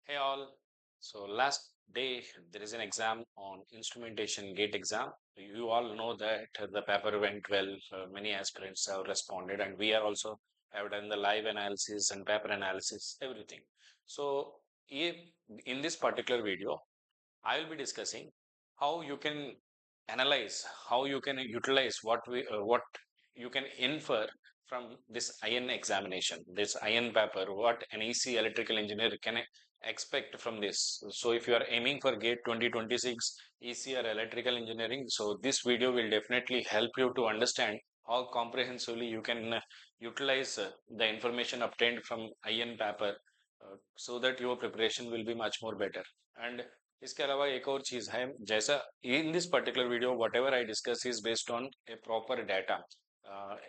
Hey all. So last day there is an exam on instrumentation gate exam. You all know that the paper went well. Many aspirants have responded, and we are also have done the live analysis and paper analysis, everything. So if in this particular video, I will be discussing how you can analyze, how you can utilize what you can infer from this iron examination, this iron paper, what an EC electrical engineer can expect from this. So if you are aiming for GATE 2026 EC or electrical engineering, so this video will definitely help you to understand how comprehensively you can utilize the information obtained from iron paper so that your preparation will be much more better. And इसके अलावा एक और चीज है जैसा इन this particular video what ever I discuss is based on A proper data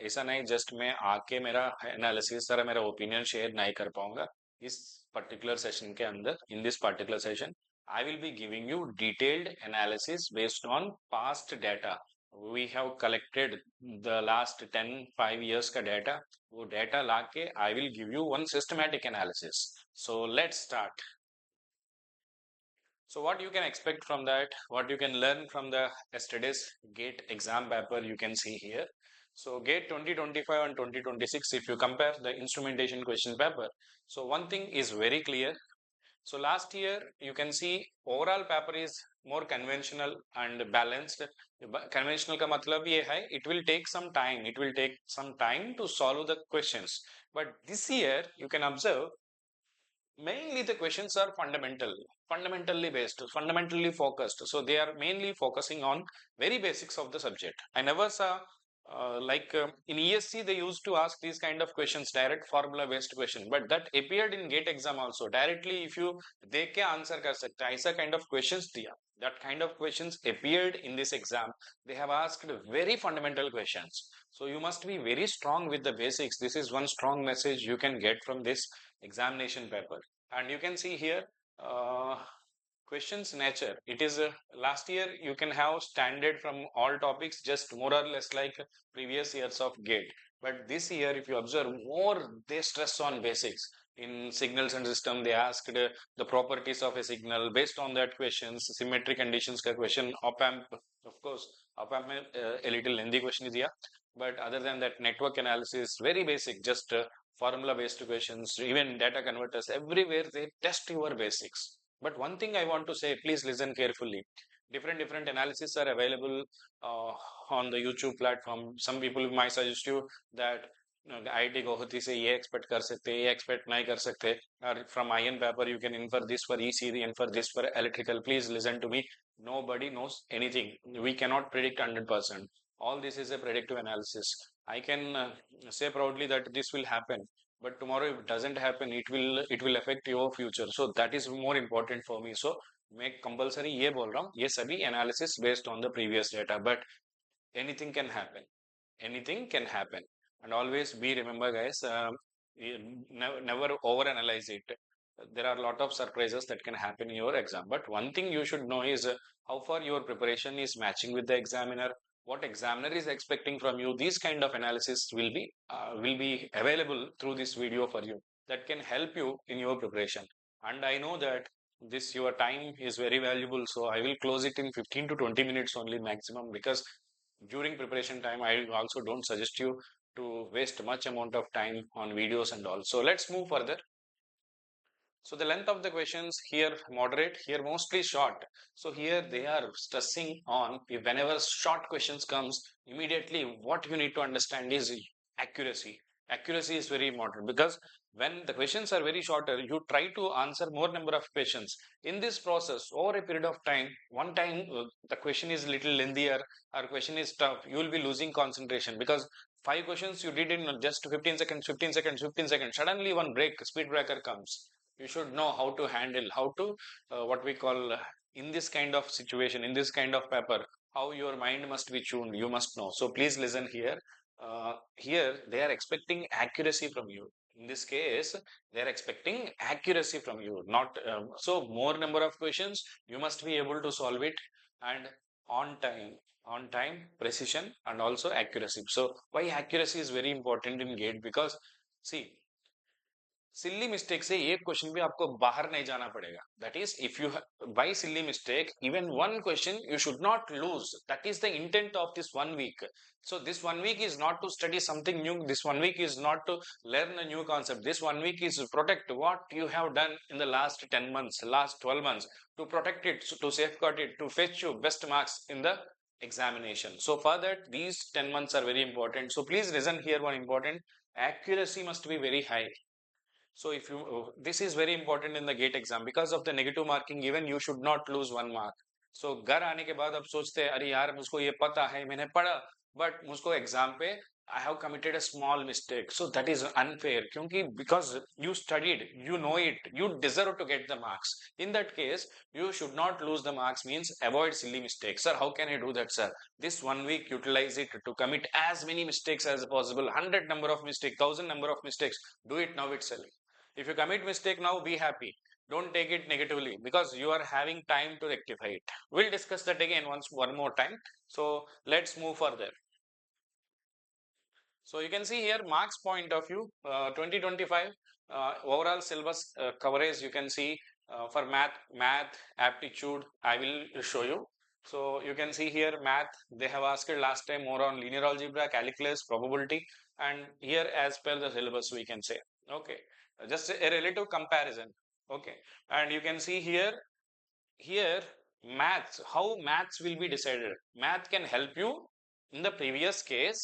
ऐसा नहीं just मैं आके मेरा एनालिसिस सारा मेरा ओपिनियन शेयर नहीं कर पाऊंगा इस पर्टिकुलर सेशन के अंदर in this particular session I will be giving you detailed analysis based on past data we have collected the last 10 5 years का डाटा वो डाटा लाके I will give you one systematic analysis so let's start. So what you can expect from that, what you can learn from the yesterday's GATE exam paper, you can see here. So GATE 2025 and 2026, if you compare the instrumentation question paper, so one thing is very clear. So last year, you can see overall paper is more conventional and balanced. Conventional का मतलब ये है, it will take some time. It will take some time to solve the questions. But this year, you can observe mainly the questions are fundamentally based, fundamentally focused. So they are mainly focusing on very basics of the subject. I never saw in ESC they used to ask these kind of questions, direct formula based question, but that appeared in GATE exam also. Directly if you देख के answer कर सकते हैं, ऐसा kind of questions दिया. That kind of questions appeared in this exam. They have asked very fundamental questions. So you must be very strong with the basics. This is one strong message you can get from this examination paper. And you can see here uh, questions nature. It is last year you can have standard from all topics, just more or less like previous years of GATE. But this year, if you observe more, they stress on basics. In signals and system, they asked the properties of a signal. Based on that questions, symmetry conditions ka question, op amp, of course, op amp a little lengthy question is here. But other than that, network analysis, very basic, just formula based questions, even data converters, everywhere they test your basics. But one thing I want to say, please listen carefully. Different analysis are available on the YouTube platform. Some people might suggest you that IIT Guwahati से ये expect कर सकते, ये expect नहीं कर सकते. Or from iron paper you can infer this for ECE, infer this for electrical. Please listen to me. Nobody knows anything. We cannot predict 100%. All this is a predictive analysis. I can say proudly that this will happen, but tomorrow if it doesn't happen, it will affect your future. So that is more important for me. So मैं compulsory ये बोल रहा हूँ, ये सभी analysis based on the previous data, but anything can happen. Anything can happen. And always be remember, guys, never overanalyze it. There are a lot of surprises that can happen in your exam. But one thing you should know is how far your preparation is matching with the examiner, what examiner is expecting from you. These kind of analysis will be available through this video for you. That can help you in your preparation. And I know that this your time is very valuable, so I will close it in 15 to 20 minutes only maximum, because during preparation time I also don't suggest you to waste much amount of time on videos and all. So let's move further. So the length of the questions here moderate, here mostly short. So here they are stressing on, if whenever short questions comes, immediately what you need to understand is accuracy. Accuracy is very important, because when the questions are very shorter, you try to answer more number of questions. In this process, over a period of time, one time the question is little lengthier or question is tough, you will be losing concentration, because five questions you did in just 15 seconds, 15 seconds, 15 seconds. Suddenly one break, speed breaker comes. You should know how to handle, how to what we call in this kind of situation, in this kind of paper, how your mind must be tuned, you must know. So please listen here. Here they are expecting accuracy from you. In this case, they are expecting accuracy from you, not so more number of questions you must be able to solve it, and on time, on time, precision, and also accuracy. So why accuracy is very important in GATE? Because see, silly mistake से एक question भी आपको बाहर नहीं जाना पड़ेगा. That is if you by silly mistake even one question you should not lose. That is the intent of this 1 week. So this 1 week is not to study something new. This 1 week is not to learn a new concept. This 1 week is to protect what you have done in the last 10 months, last 12 months, to protect it, to safeguard it, to fetch you best marks in the examination. So for that, these 10 months are very important. So please listen here, one important: accuracy must be very high. So if you this is very important in the gate exam. Because of the negative marking given, you should not lose 1 mark. So घर आने के बाद अब सोचते हैं अरे यार मुझको ये पता है, मैंने पढ़ा, बट मुझको एग्जाम पे I have committed a small mistake. So that is unfair. क्योंकि because you studied, you know it, you deserve to get the marks. In that case, you should not lose the marks. Means avoid silly mistakes. Sir, how can I do that, sir? This 1 week, utilize it to commit as many mistakes as possible. 100 number of mistakes, 1000 number of mistakes. Do it now itself. If you commit mistake now, be happy. Don't take it negatively because you are having time to rectify it. We'll discuss that again one more time. So let's move further. So you can see here marks point of view 2025 overall syllabus coverage. You can see for math aptitude I will show you. So you can see here math they have asked last time more on linear algebra, calculus, probability, and here as per the syllabus we can say. Okay, just a relative comparison. Okay, and you can see here maths, how maths will be decided. Math can help you in the previous case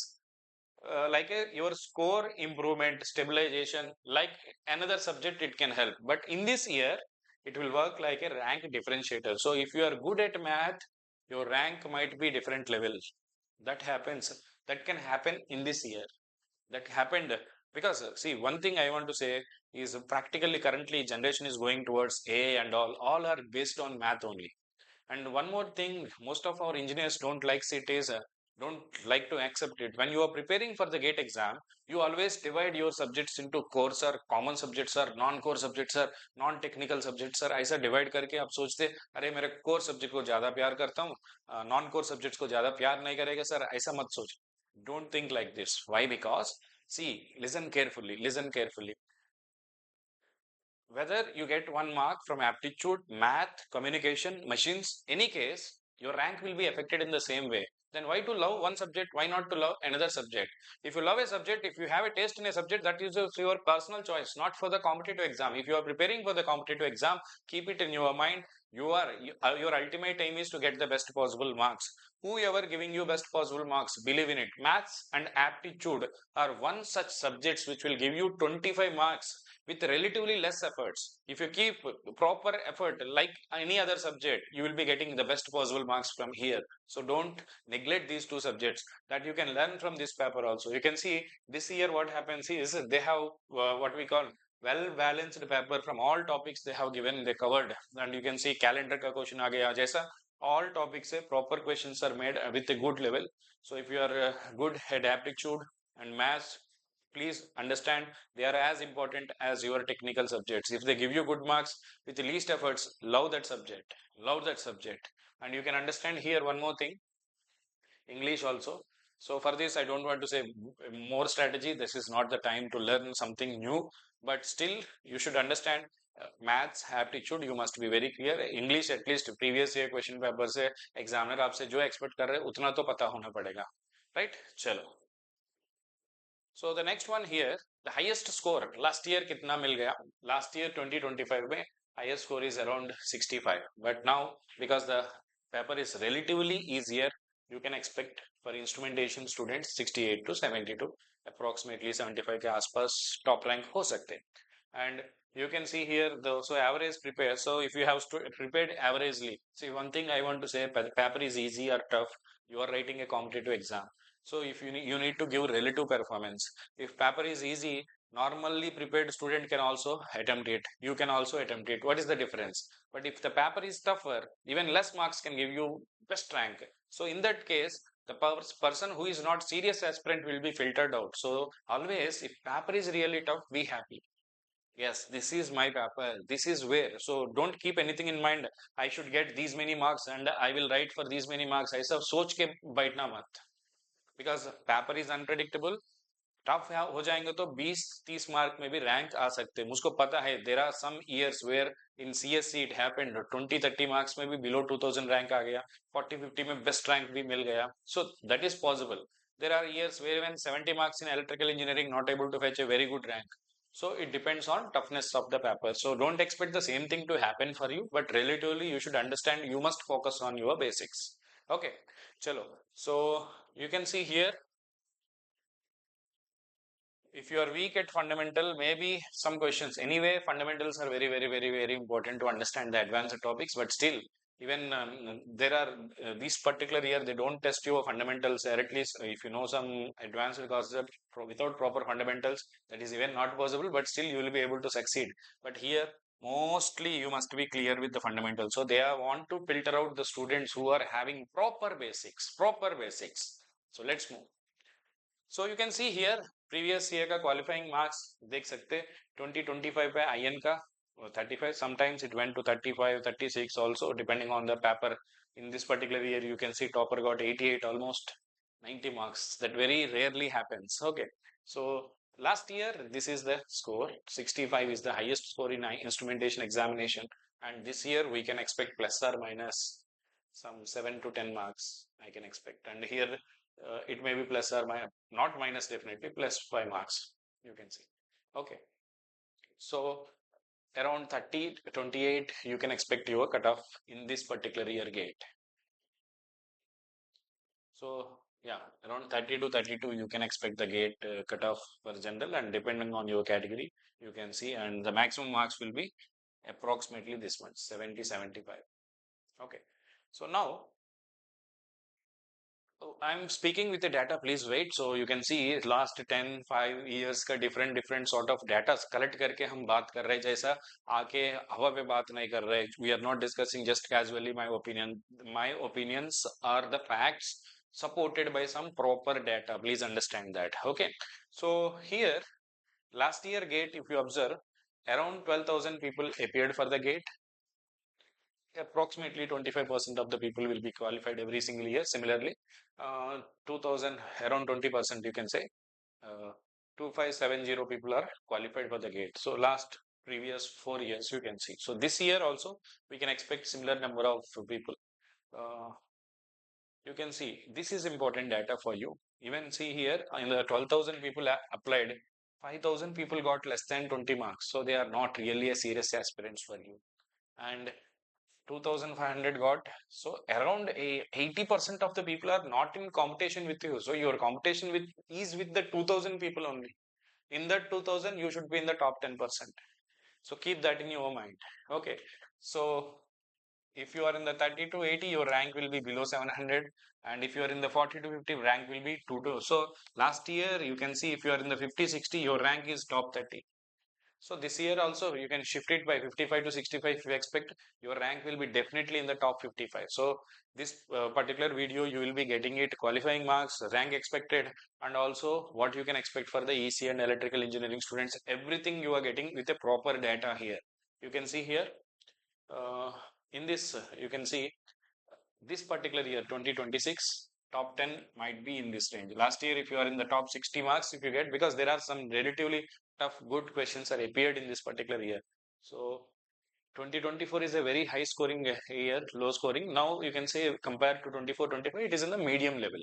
like your score improvement, stabilization, like another subject it can help. But in this year, it will work like a rank differentiator. So if you are good at math, your rank might be different levels. That happens. That can happen in this year. That happened because see, one thing I want to say is practically currently generation is going towards AI and all are based on math only. And one more thing, most of our engineers don't like it is don't like to accept it. When you are preparing for the gate exam, you always divide your subjects into core sir, common subjects sir, non-core subjects sir, non-technical subjects sir. ऐसा divide करके आप सोचते अरे मेरे core subject को ज़्यादा प्यार करता हूँ, non-core subjects को ज़्यादा प्यार नहीं करेगा सर, ऐसा मत सोच. Don't think like this. Why? Because see, listen carefully, listen carefully. Whether you get 1 mark from aptitude, math, communication, machines, any case, your rank will be affected in the same way. Then why to love one subject? Why not to love another subject? If you love a subject, if you have a taste in a subject, that is your personal choice, not for the competitive exam. If you are preparing for the competitive exam, keep it in your mind. Your ultimate aim is to get the best possible marks. Whoever giving you best possible marks, believe in it. Maths and aptitude are one such subjects which will give you 25 marks with relatively less efforts. If you keep proper effort like any other subject, you will be getting the best possible marks from here. So don't neglect these two subjects that you can learn from this paper also. You can see this year what happens is they have what we call well balanced paper from all topics they have given, they covered, and you can see calendar ka question aa gaya jaisa all topics se proper questions are made with a good level. So if you are good at aptitude and maths, please understand they are as important as your technical subjects. If they give you good marks with the least efforts, love that subject, love that subject. And you can understand here one more thing, English also. So for this, I don't want to say more strategy. This is not the time to learn something new, but still you should understand maths, aptitude, you must be very clear. English at least previous year question paper से examiner आपसे जो expect कर रहे हैं उतना तो पता होना पड़ेगा, right? चलो. So the next one here, the highest score last year कितना मिल गया? Last year 2025 में highest score is around 65. But now because the paper is relatively easier, you can expect for instrumentation students 68 to 72, approximately 75 के आसपास top rank हो सकते हैं. And you can see here the so average prepare. So if you have prepared averagely, see one thing I want to say, paper is easy or tough, you are writing a competitive exam. So if you need to give relative performance. If paper is easy, normally prepared student can also attempt it. You can also attempt it. What is the difference? But if the paper is tougher, even less marks can give you best rank. So in that case, the person who is not serious aspirant will be filtered out. So always, if paper is really tough, be happy. Yes, this is my paper. This is where. So don't keep anything in mind. I should get these many marks and I will write for these many marks. ऐसा सोच के बैठना मत. Because paper is unpredictable. Tough हो जाएंगे तो 20-30 mark में भी रैंक आ सकते हैं, मुझको पता है। There are some years where in CSC it happened 20-30 marks में भी बिलो 2000 रैंक आ गया, 40-50 में बेस्ट रैंक भी मिल गया, so that is possible. There are years where when 70 marks in electrical engineering not able to fetch a very good rank, so it depends on toughness of the paper, so don't expect the same thing to happen for you, but relatively you should understand, you must focus on your basics. Okay, chalo, so you can see here, if you are weak at fundamental, maybe some questions. Anyway, fundamentals are very important to understand the advanced topics, but still, even there are this particular year, they don't test your fundamentals, or at least if you know some advanced concept without proper fundamentals, that is even not possible, but still you will be able to succeed. But here, mostly you must be clear with the fundamentals. So they want to filter out the students who are having proper basics, So let's move. So you can see here previous year का qualifying marks देख सकते 2025 पे IN का 35, sometimes it went to 35, 36 also depending on the paper. In this particular year you can see topper got 88, almost 90 marks. That very rarely happens. Okay, so last year this is the score, 65 is the highest score in instrumentation examination, and this year we can expect plus or minus some 7 to 10 marks I can expect, and here it may be plus or minus, not minus, definitely plus 5 marks, you can see. Okay, so around 30 28 you can expect your cutoff in this particular year gate. So yeah, around 30 to 32 you can expect the gate cutoff for general, and depending on your category you can see, and the maximum marks will be approximately this much, 70 75. Okay, so now I'm speaking with the data, please wait. So you can see last 5 years का different sort of data collect करके हम बात कर रहे हैं, जैसा आके हवा पे बात नहीं कर रहे. We are not discussing just casually my opinion. My opinions are the facts supported by some proper data. Please understand that. Okay. So here last year gate, if you observe, around 12,000 people appeared for the gate. Approximately 25% of the people will be qualified every single year. Similarly, 2000, around 20% you can say, 2570 people are qualified for the gate. So last previous 4 years you can see. So this year also we can expect similar number of people. You can see this is important data for you. Even see here in the 12,000 people applied, 5,000 people got less than 20 marks. So they are not really a serious aspirants for you. And 2500 got, so around 80% of the people are not in competition with you, so your competition with is with the 2000 people only. In that 2000 you should be in the top 10%, so keep that in your mind. Okay, so if you are in the 30 to 80 your rank will be below 700, and if you are in the 40 to 50 rank will be 2. So last year you can see if you are in the 50-60 your rank is top 30. So this year also you can shift it by 55 to 65. If you expect, your rank will be definitely in the top 55. So this particular video you will be getting it qualifying marks, rank expected, and also what you can expect for the ECE and electrical engineering students. Everything you are getting with a proper data here. You can see here uh, in this you can see this particular year 2026 top 10 might be in this range. Last year if you are in the top 60 marks, if you get, because there are some relatively tough good questions are appeared in this particular year. So 2024 is a very high scoring year, low scoring. Now you can say compared to 24-25 it is in the medium level.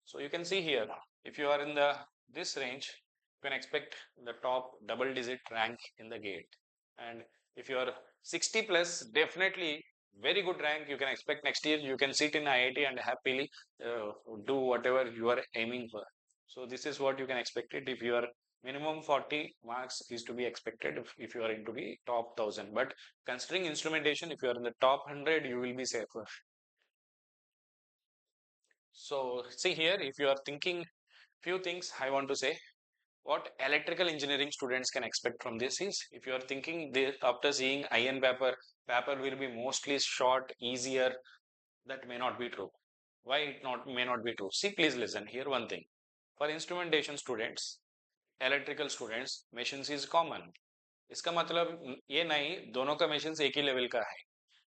So you can see here if you are in the this range you can expect the top double digit rank in the gate, and if you are 60 plus, definitely very good rank you can expect next year. You can sit in IIT and happily do whatever you are aiming for. So this is what you can expect it. If you are minimum 40 marks is to be expected if you are into the top 1000, but considering instrumentation if you are in the top 100 you will be safer. So see here, if you are thinking few things I want to say, what electrical engineering students can expect from this is, if you are thinking this after seeing IN paper will be mostly short, easier, that may not be true. Why it not may not be true? See, please listen here one thing. For instrumentation students, electrical students, machines is common. इसका मतलब ये नहीं दोनों का machines एक ही level का है.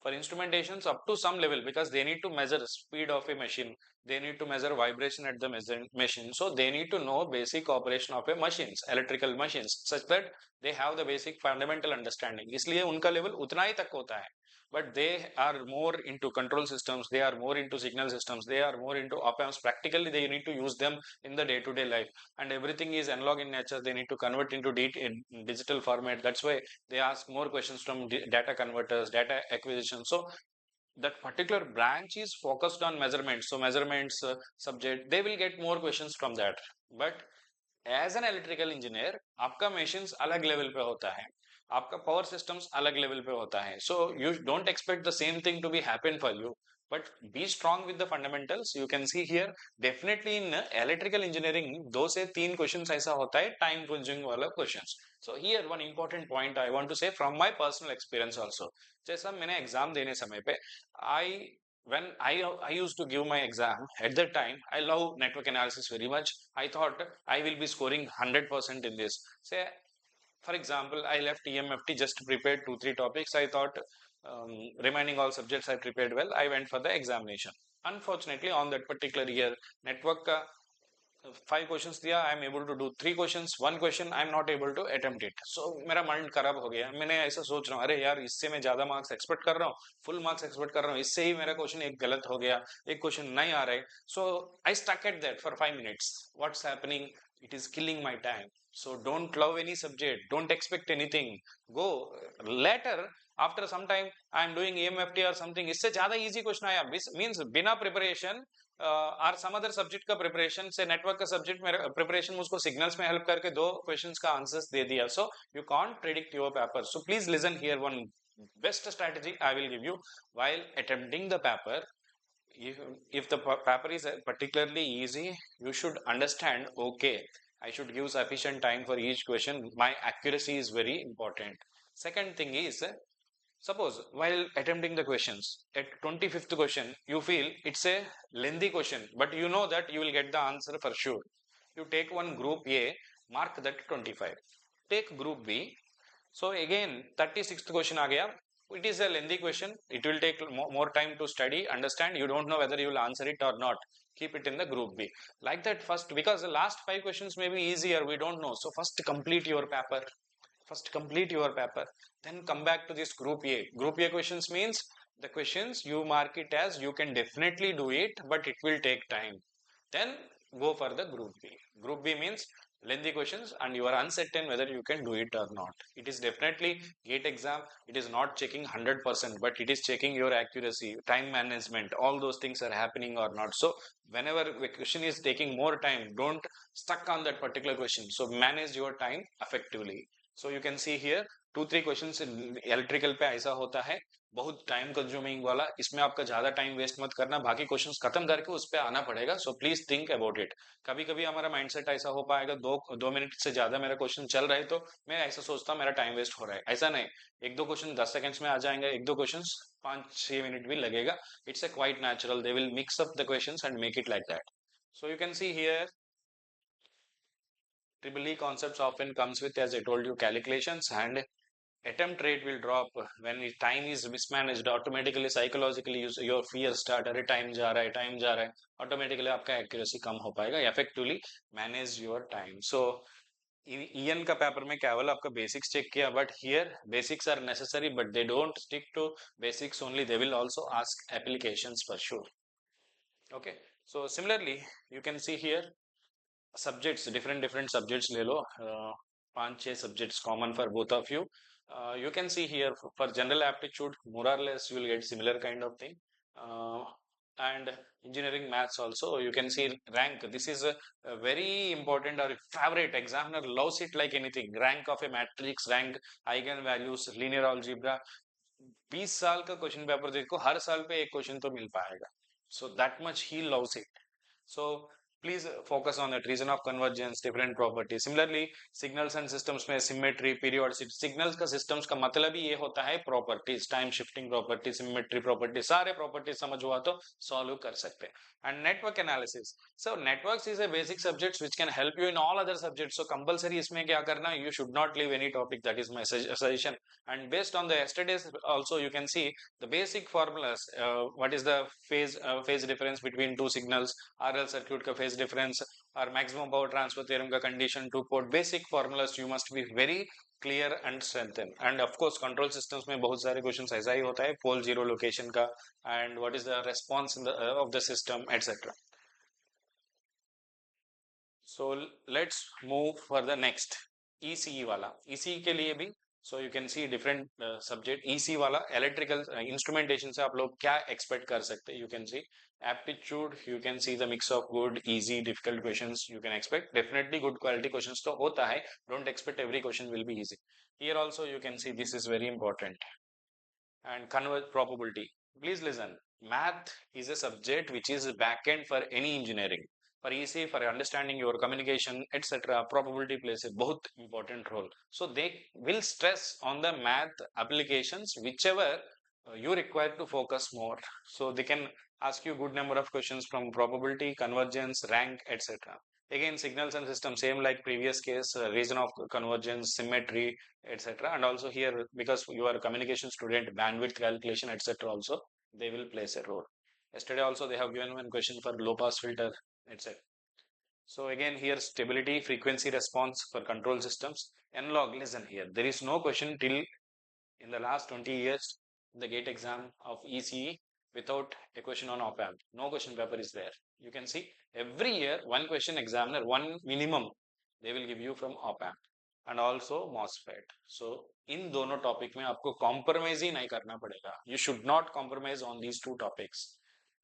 For instrumentations up to some level, because they need to measure speed of a machine, they need to measure vibration at the machine, so they need to know basic operation of a machines, electrical machines, such that they have the basic fundamental understanding. इसलिए उनका level उतना ही तक होता है. But they are more into control systems, they are more into signal systems, they are more into op amps. Practically they need to use them in the day-to-day life, and everything is analog in nature. They need to convert into digital format. That's why they ask more questions from data converters, data acquisition. So that particular branch is focused on measurements. So measurements subject, they will get more questions from that. But as an electrical engineer आपका machines अलग level पे होता है, आपका power systems अलग level पे होता है. So you don't expect the same thing to be happen for you, but be strong with the fundamentals. You can see here definitely in electrical engineering 2 से 3 क्वेश्चंस ऐसा होता है टाइम कंज्यूमिंग वाला questions. So here one important point I want to say from my personal experience also. जैसा मैंने exam देने समय पे I when I used to give my exam at that time, I love network analysis very much. I thought I will be scoring 100% in this. Say, for example, I left EMFT, just prepared 2-3 topics. I thought remaining all subjects I prepared well. I went for the examination. Unfortunately, on that particular year, network 5 questions दिया, I am able to do 3 questions, 1 question I am not able to attempt it. So मेरा mind खराब हो गया. मैंने ऐसा सोच रहा हूँ, अरे यार इससे मैं ज्यादा मार्क्स एक्सपेक्ट कर रहा हूँ, फुल मार्क्स एक्सपेक्ट कर रहा हूँ, इससे ही मेरा क्वेश्चन एक गलत हो गया, एक क्वेश्चन नहीं आ रहा है. So I stuck at that for 5 minutes. What's happening? It is killing my time. So don't love any subject, don't expect anything. Go later, after some time I am doing EMFT or something, इससे ज्यादा easy question आया, means बिना preparation और some other subject का preparation से network का subject में preparation मुझको सिग्नल्स में हेल्प करके 2 क्वेश्चंस का आंसर्स दे दिया. So you can't predict your paper. So please listen here one best strategy I will give you while attempting the paper. If the paper is particularly easy, you should understand, okay, I should give sufficient time for each question. My accuracy is very important. Second thing is, suppose while attempting the questions, at 25th question, you feel it's a lengthy question, but you know that you will get the answer for sure. You take one group A, mark that 25. Take group B. So again, 36th question आ गया. It is a lengthy question. It will take more time to study, understand. You don't know whether you will answer it or not. Keep it in the group B. Like that first, because the last 5 questions may be easier, we don't know. So first complete your paper. First complete your paper, then come back to this group A. Group A questions means the questions you mark it as you can definitely do it, but it will take time. Then go for the group B. Group B means lengthy questions and you are uncertain whether you can do it or not. It is definitely GATE exam. It is not checking 100%, but it is checking your accuracy, time management, all those things are happening or not. So whenever the question is taking more time, don't stuck on that particular question. So manage your time effectively. So you can see here 2-3 questions electrical पे ऐसा होता है, बहुत time consuming वाला. इसमें आपका ज्यादा time waste मत करना, बाकी क्वेश्चंस खत्म करके उस पे आना पड़ेगा. So please think about it. कभी कभी हमारा माइंडसेट ऐसा हो पाएगा, 2 मिनट से ज्यादा मेरा क्वेश्चन चल रहा है तो मैं ऐसा सोचता हूँ मेरा टाइम वेस्ट हो रहा है. ऐसा नहीं, 1-2 क्वेश्चन 10 सेकंड्स में आ जाएंगे, 1-2 क्वेश्चन 5-6 मिनट भी लगेगा. It's a quite natural. They will mix up the questions and make it like that. So you can see here triple E concepts often comes with, as I told you, calculations, and attempt rate will drop when time is mismanaged. Automatically, psychologically, your fear start. अरे time जा रहा है, time जा रहा है. Automatically आपका accuracy कम हो पाएगा. Effectively manage your time. So EN का पेपर में केवल आपका basics check किया, but here basics are necessary, but they don't stick to basics only. They will also ask applications for sure. Okay. So similarly, you can see here subjects, different subjects ले लो, 5-6 subjects common for both of you. You can see here for general aptitude, more or less you will get similar kind of thing. And engineering maths also, you can see rank. This is a very important or favorite. Examiner loves it like anything. Rank of a matrix, rank, eigen values, linear algebra. 20 साल का question paper देखो, हर साल पे एक question तो मिल पाएगा. So that much he loves it. So Please focus on that reason of convergence, different properties. Similarly, signals and systems में symmetry, periodicity. Signals का systems का मतलब ही ये होता है properties, time shifting properties, symmetry properties, सारे properties समझ हुआ तो solve कर सकते हैं. And network analysis. So networks is a basic subject which can help you in all other subjects. So compulsory इसमें क्या करना? You should not leave any topic. That is my suggestion. And based on the yesterday's also you can see the basic formulas. What is the phase difference between two signals? RL circuit का phase difference और maximum power transfer theorem का condition to put basic formulas you must be very clear and strengthen. And of course control systems में बहुत सारे questions ऐसा ही होता है pole zero location का and what is the response in the of the system etc. So let's move for the next ECE वाला. ECE के लिए भी so you can see different subject. ECE वाला electrical instrumentation से आप लोग क्या expect कर सकते हैं? You can see aptitude, you can see the mix of good, easy, difficult questions you can expect. Definitely good quality questions तो होता है. Don't expect every question will be easy. Here also you can see this is very important. And convert probability. Please listen. Math is a subject which is backend for any engineering. For ECE, for understanding your communication, etc., probability plays a बहुत important role. So they will stress on the math applications whichever you require to focus more. So they can ask you good number of questions from probability, convergence, rank, etc. Again, signals and systems, same like previous case, region of convergence, symmetry, etc. And also here, because you are a communication student, bandwidth calculation, etc. also, they will place a role. Yesterday also they have given one question for low pass filter, etc. So again here stability, frequency response for control systems. Analog, listen here, there is no question till in the last 20 years, the GATE exam of ECE without a question on op-amp. No question paper is there. You can see every year one question examiner, one minimum they will give you from op-amp and also MOSFET. So इन दोनों topic में आपको compromise ही नहीं करना पड़ेगा. You should not compromise on these two topics.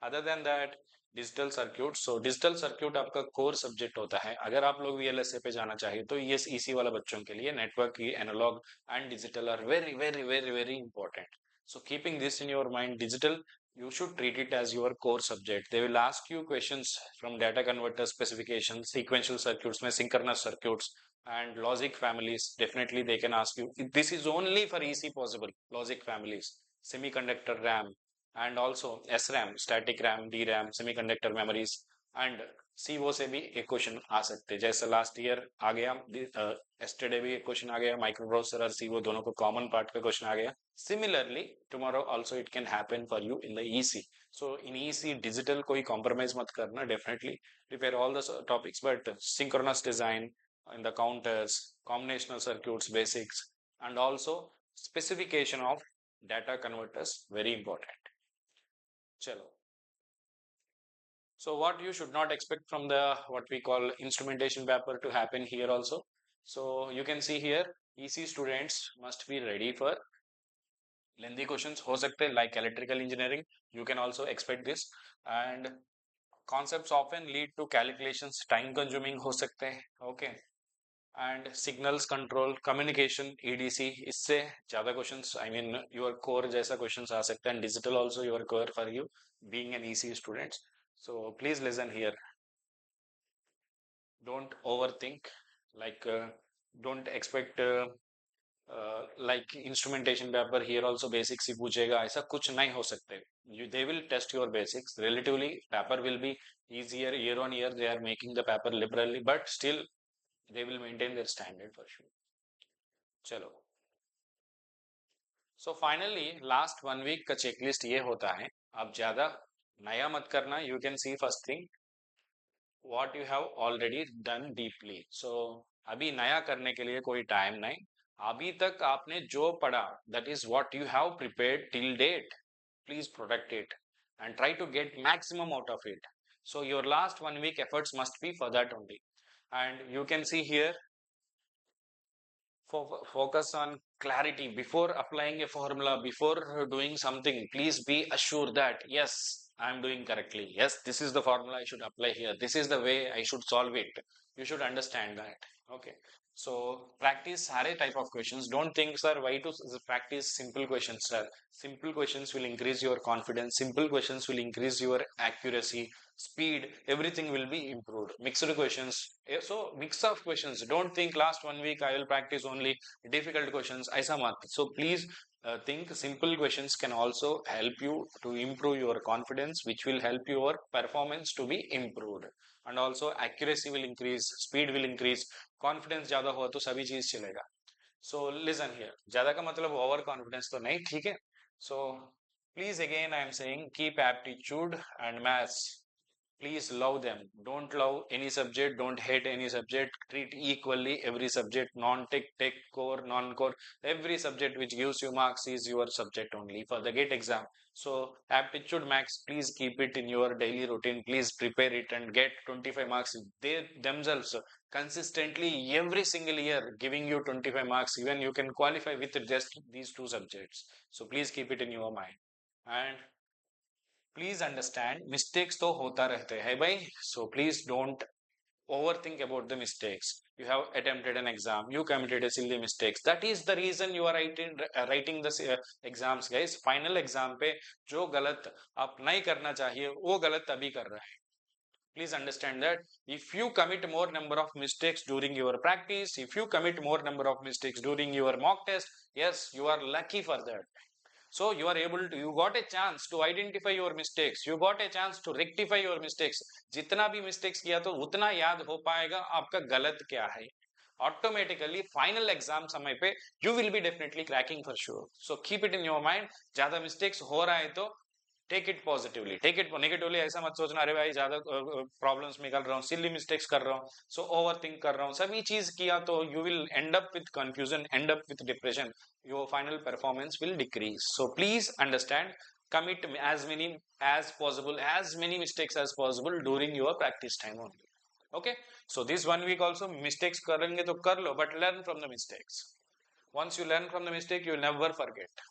Other than that, digital circuit. So digital circuit आपका core subject होता है. अगर आप लोग VLSA पे जाना चाहिए तो ये EC वाला बच्चों के लिए नेटवर्क की analogue and digital are very important. So keeping this in your mind, digital you should treat it as your core subject. They will ask you questions from data converter specifications, sequential circuits, synchronous circuits, and logic families. Definitely they can ask you. This is only for EC possible. Logic families, semiconductor RAM, and also SRAM, static RAM, DRAM, semiconductor memories, and CO से भी एक question आ सकते हैं. जैसे last year आ गया, yesterday भी एक question आ गया, माइक्रो प्रोसेसर और CO दोनों को कॉमन पार्ट का क्वेश्चन आ गया. Similarly, tomorrow also it can happen for you in the EC. So in EC digital कोई compromise मत करना. Definitely prepare all the topics, but synchronous design in the counters, combinational circuits, basics, and also specification of data converters, very important. Chalo. So what you should not expect from the what we call instrumentation paper to happen here also. So you can see here EC students must be ready for lengthy questions हो सकते हैं like electrical engineering. You can also expect this, and concepts often lead to calculations, time consuming हो सकते हैं. Okay. And signals control, communication, EDC, इससे ज़्यादा questions, I mean your core जैसा questions आ सकते हैं. And digital also your core for you being an EC student. So please listen here. Don't overthink. Like don't expect like instrumentation paper here also basics ही पूछेगा. ऐसा कुछ नहीं हो सकते. They will test your basics. Relatively paper will be easier year on year. They are making the paper liberally, but still they will maintain their standard for sure. चलो. So finally last 1 week का checklist ये होता है. आप ज़्यादा नया मत करना. You can see first thing what you have already done deeply. So अभी नया करने के लिए कोई टाइम नहीं. अभी तक आपने जो पढ़ा that is what you have prepared till date. Please protect it and try to get maximum out of it. So your last 1 week efforts must be for that only. And you can see here focus on clarity before applying a formula, before doing something. Please be assured that yes, I am doing correctly. Yes, this is the formula I should apply here. This is the way I should solve it. You should understand that. Okay. So practice सारे type of questions. Don't think sir why to practice simple questions sir. Simple questions will increase your confidence. Simple questions will increase your accuracy, speed. Everything will be improved. Mixed questions. So mix of questions. Don't think last 1 week I will practice only difficult questions. ऐसा मत. So please think simple questions can also help you to improve your confidence, which will help your performance to be improved. And also accuracy will increase, speed will increase. Confidence ज्यादा हुआ तो सभी चीज चलेगा. So listen here, ज्यादा का मतलब over confidence तो नहीं, ठीक है. So please again I am saying keep aptitude and maths. Please love them. Don't love any subject. Don't hate any subject. Treat equally every subject. Non-tech, tech, core, non-core. Every subject which gives you marks is your subject only for the GATE exam. So aptitude max, please keep it in your daily routine. Please prepare it and get 25 marks. They themselves consistently every single year giving you 25 marks. Even you can qualify with just these two subjects. So please keep it in your mind. And please understand mistakes तो होता रहते हैं भाई. So please don't overthink about the mistakes. You have attempted an exam, you committed a silly mistakes. That is the reason you are writing the exams guys. Final exam पे जो गलत आप नहीं करना चाहिए वो गलत अभी कर रहा है. Please understand that if you commit more number of mistakes during your practice, if you commit more number of mistakes during your mock test, yes, you are lucky for that. So you are able to, you got a chance to identify your mistakes, you got a chance to rectify your mistakes. जितना भी mistakes किया तो उतना याद हो पाएगा आपका गलत क्या है. Automatically final exam समय पे you will be definitely cracking for sure. So keep it in your mind. ज्यादा mistakes हो रहा है तो take it positively, take it negatively ऐसा मत सोचना अरे भाई ज्यादा प्रॉब्लम्स निकल रहा हूँ, सिली मिस्टेक्स कर रहा हूँ, सो ओवर थिंक कर रहा हूँ, सभी चीज किया तो you will and up with confusion, and up with depression. Your final performance will decrease. So please understand, commit as possible as many mistakes as possible during your practice time only. Okay, so this 1 week also mistakes करेंगे तो कर लो, but learn from the mistakes. Once you learn from the mistake you never forget.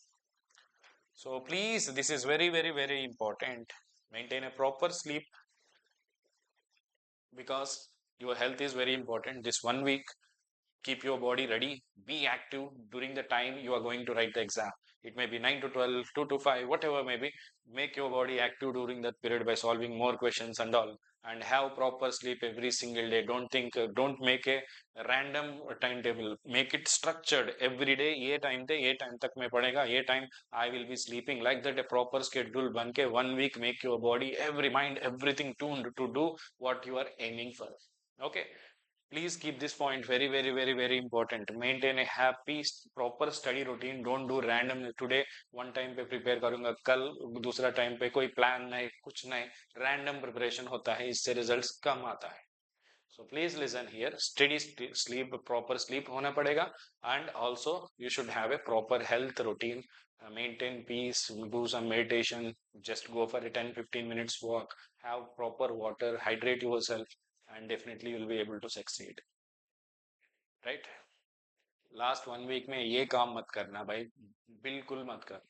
So please, this is very important. Maintain a proper sleep because your health is very important. This 1 week, keep your body ready. Be active during the time you are going to write the exam. It may be 9 to 12, 2 to 5, whatever may be. Make your body active during that period by solving more questions and all. And have proper sleep every single day. Don't make a random timetable. Make it structured every day. ये time तक मैं पढ़ेगा, ये time I will be sleeping. Like that, a proper schedule बन के 1 week make your body, every mind, everything tuned to do what you are aiming for. Okay. Please keep this point very important. Maintain a happy proper study routine. Don't do random. Today one time पे prepare करूँगा, कल दूसरा time पे कोई plan नहीं, कुछ नहीं, random preparation होता है, इससे results कम आता है. So please listen here. Steady sleep, proper sleep होना पड़ेगा, and also you should have a proper health routine. Maintain peace, do some meditation, just go for a 10-15 minutes walk, have proper water, hydrate yourself, and definitely you'll be able to succeed. Right? Last 1 week में ये काम मत करना भाई, बिल्कुल मत कर.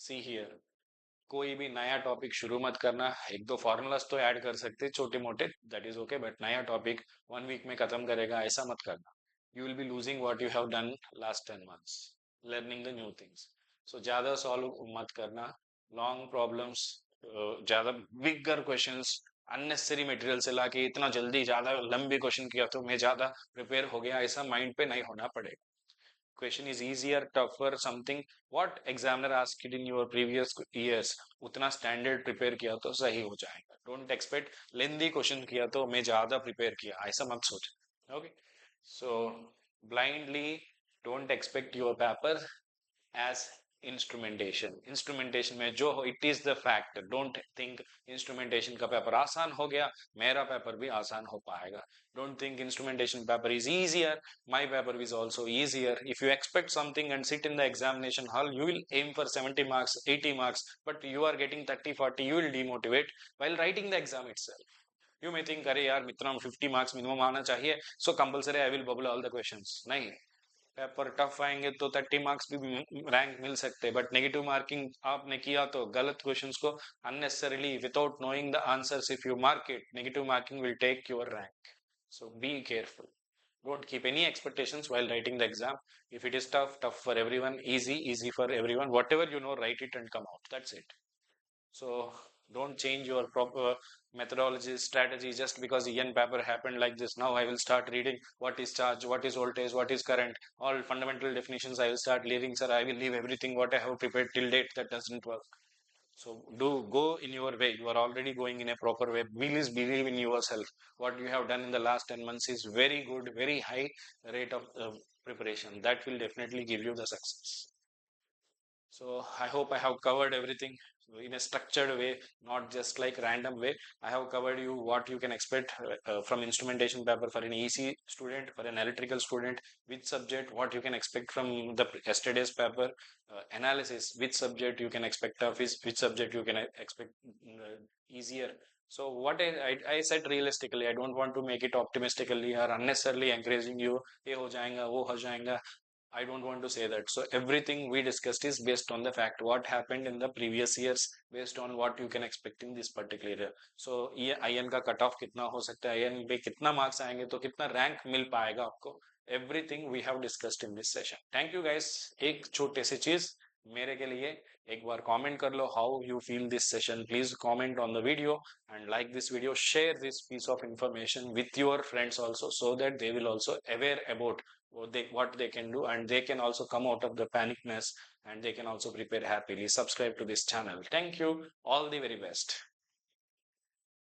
See here, कोई भी नया टॉपिक शुरू मत करना. एक दो फॉर्मूलाज तो ऐड कर सकते छोटे मोटे, दैट इज ओके, बट नया टॉपिक 1 week में खत्म करेगा ऐसा मत करना. You will be losing what you have done last 10 months learning the new things. So ज्यादा सॉल्व मत करना लॉन्ग प्रॉब्लम्स, ज्यादा बिगर क्वेश्चंस, अननेसेसरी मटेरियल से लाके इतना जल्दी ज्यादा लंबे क्वेश्चन किया तो मैं ज्यादा प्रिपेयर हो गया, ऐसा माइंड पे नहीं होना पड़ेगा. Question is easier, tougher, something what examiner asked in your previous years उतना standard prepare किया तो सही हो जाएगा. Don't expect lengthy question किया तो मैं ज्यादा prepare किया, ऐसा मत सोच. Okay, so blindly don't expect your paper as instrumentation में जो हो, it is the fact. Don't think instrumentation का पेपर आसान हो गया, मेरा पेपर भी आसान हो पाएगा. Don't think instrumentation paper is easier, my paper is also easier. If you expect something and sit in the examination hall, you will aim for 70 marks, 80 marks, but you are getting 30-40, you will demotivate while writing the exam itself. You may think अरे यार मित्रों 50 marks minimum आना चाहिए, so compulsory I will bubble all the questions. नहीं, paper tough आएंगे तो 30 marks भी rank मिल सकते, बट नेगेटिव मार्किंग आपने किया तो गलत क्वेश्चंस को unnecessarily without knowing the answers if you mark it, negative marking will take your rank. So be careful. Don't keep any expectations while writing the exam. If it is tough, tough for everyone. Easy, easy for everyone. Whatever you know, write it and come out. That's it. So don't change your proper methodology, strategy just because the EN paper happened like this. Now I will start reading what is charge, what is voltage, what is current, all fundamental definitions. I will start leaving, sir. I will leave everything what I have prepared till date. That doesn't work. So do go in your way. You are already going in a proper way. Please believe in yourself. What you have done in the last 10 months is very good, very high rate of preparation. That will definitely give you the success. So I hope I have covered everything in a structured way, not just like random way. I have covered you what you can expect from instrumentation paper for an EC student, for an electrical student, which subject, what you can expect from the yesterday's paper, analysis, which subject you can expect of is, which subject you can expect easier. So what I said realistically, I don't want to make it optimistically or unnecessarily encouraging you, ये हो जाएगा, वो हो जाएगा. I don't want to say that. So everything we discussed is based on the fact what happened in the previous years, based on what you can expect in this particular year. So ये IN का cut off कितना हो सकता है, IN पे कितना marks आएंगे, तो कितना रैंक मिल पाएगा आपको, everything we have discussed in this session. Thank you guys. एक छोटे से चीज मेरे के लिए एक बार कमेंट कर लो how you feel this session. Please comment on the video and like this video, share this piece of information with your friends also, so that they will also aware about what they can do, and they can also come out of the panicness, and they can also prepare happily. Subscribe to this channel. Thank you. All the very best.